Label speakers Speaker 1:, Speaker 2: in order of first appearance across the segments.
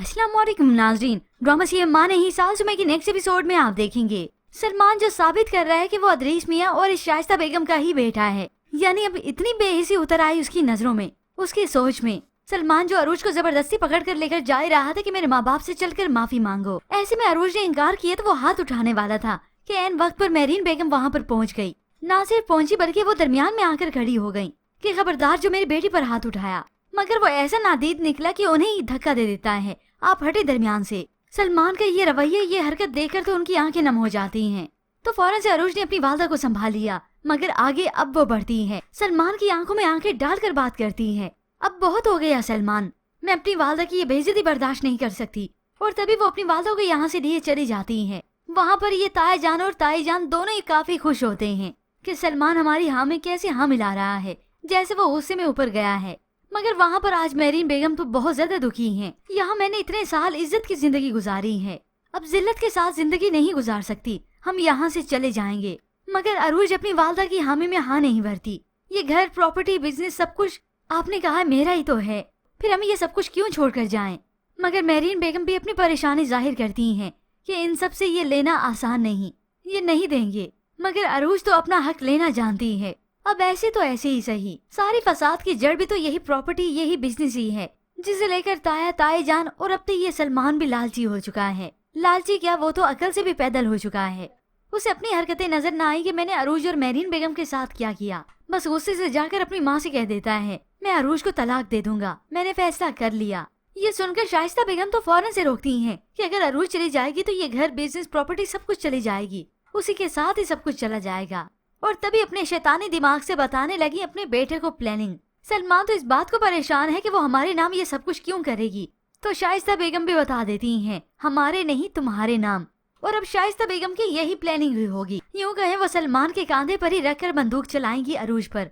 Speaker 1: अस्सलाम वालेकुम नाजरीन, ड्रामा सीरियल माँ नहीं साल सुमे के नेक्स्ट एपिसोड में आप देखेंगे सलमान जो साबित कर रहा है कि वो अदरीस मियाँ और इस शाइस्ता बेगम का ही बेटा है। यानी अब इतनी बेहिसी उतर आई उसकी नजरों में, उसकी सोच में। सलमान जो अरूज को जबरदस्ती पकड़ कर लेकर जा ही रहा था कि मेरे माँ बाप से चलकर माफी मांगो। ऐसे में अरूज ने इनकार किया तो वो हाथ उठाने वाला था कि ऐन वक्त पर मेरीन बेगम वहाँ पर पहुँच गई। न सिर्फ पहुंची बल्कि वो दरमियान में आकर खड़ी हो गई कि खबरदार जो मेरी बेटी पर हाथ उठाया। मगर वो ऐसा नादीद निकला कि उन्हें ही धक्का दे देता है, आप हटे दरमियान से। सलमान का ये रवैया, ये हरकत देखकर तो उनकी आंखें नम हो जाती हैं। तो फौरन से अरूज ने अपनी वालदा को संभाल लिया, मगर आगे अब वो बढ़ती है, सलमान की आंखों में आंखें डालकर बात करती है। अब बहुत हो गया सलमान, मैं अपनी वालदा की ये बेइज्जती बर्दाश्त नहीं कर सकती। और तभी वो अपनी वालदा को यहाँ से लिए चली जाती है। वहाँ पर ये ताया जान और ताई जान दोनों ही काफी खुश होते हैं कि सलमान हमारी हाँ में कैसे हाँ मिला रहा है, जैसे वो गुस्से में ऊपर गया है। मगर वहाँ पर आज मेरीन बेगम तो बहुत ज्यादा दुखी हैं। यहाँ मैंने इतने साल इज्जत की जिंदगी गुजारी है, अब जिल्लत के साथ जिंदगी नहीं गुजार सकती, हम यहाँ से चले जाएंगे। मगर अरूज अपनी वालदा की हामी में हाँ नहीं भरती। ये घर, प्रॉपर्टी, बिजनेस, सब कुछ आपने कहा मेरा ही तो है, फिर हम ये सब कुछ क्यों छोड़ कर जाएं? मगर मेरीन बेगम भी अपनी परेशानी जाहिर करती हैं कि इन सब से ये लेना आसान नहीं, ये नहीं देंगे। मगर अरूज तो अपना हक लेना जानती है। अब ऐसे तो ऐसे ही सही, सारी फसाद की जड़ भी तो यही प्रॉपर्टी, यही बिजनेस ही है, जिसे लेकर ताया, ताई जान और अब तो ये सलमान भी लालची हो चुका है। लालची क्या, वो तो अकल से भी पैदल हो चुका है। उसे अपनी हरकतें नजर न आई कि मैंने अरूज और मेरीन बेगम के साथ क्या किया। बस गुस्से से जाकर अपनी माँ से कह देता है, मैं अरूज को तलाक दे दूंगा, मैंने फैसला कर लिया। ये सुनकर शाइस्ता बेगम तो फौरन से रोकती हैं कि अगर अरूज चली जाएगी तो ये घर, बिजनेस, प्रॉपर्टी सब कुछ चली जाएगी, उसी के साथ ही सब कुछ चला जाएगा। और तभी अपने शैतानी दिमाग से बताने लगी अपने बेटे को प्लानिंग। सलमान तो इस बात को परेशान है कि वो हमारे नाम ये सब कुछ क्यों करेगी। तो शाइस्ता बेगम भी बता देती हैं, हमारे नहीं तुम्हारे नाम। और अब शाइस्ता बेगम की यही प्लानिंग हुई होगी। यूँ कहें वो सलमान के कांधे पर ही रखकर बंदूक चलाएंगी अरूज पर।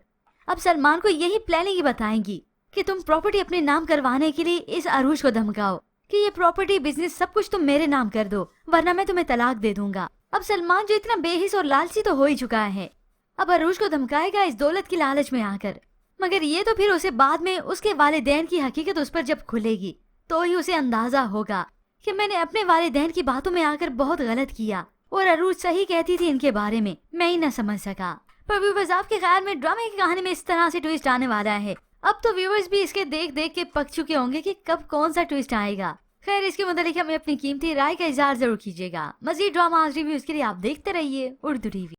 Speaker 1: अब सलमान को यही प्लानिंग ही बताएंगी कि तुम प्रॉपर्टी अपने नाम करवाने के लिए इस अरूज को धमकाओ कि ये प्रॉपर्टी, बिजनेस सब कुछ तुम मेरे नाम कर दो, वरना मैं तुम्हें तलाक दे दूंगा। अब सलमान जो इतना बेहिस और लालची तो हो ही चुका है, अब अरूज को धमकाएगा इस दौलत की लालच में आकर। मगर ये तो फिर उसे बाद में उसके वालिदैन की हकीकत उस पर जब खुलेगी तो ही उसे अंदाजा होगा कि मैंने अपने वालिदैन की बातों में आकर बहुत गलत किया और अरूज सही कहती थी इनके बारे में, मैं ही न समझ सका। पर व्यूअर्स, आपके ख्याल में ड्रामे की कहानी में इस तरह से ट्विस्ट आने वाला है? अब तो व्यूअर्स भी इसके देख देख के पक चुके होंगे कि कब कौन सा ट्विस्ट आएगा। खैर, इसके मुतालिक हमें अपनी कीमती राय का इज़हार जरूर कीजिएगा। मजीद ड्रामा रिव्यूज के लिए आप देखते रहिए उर्दू टीवी।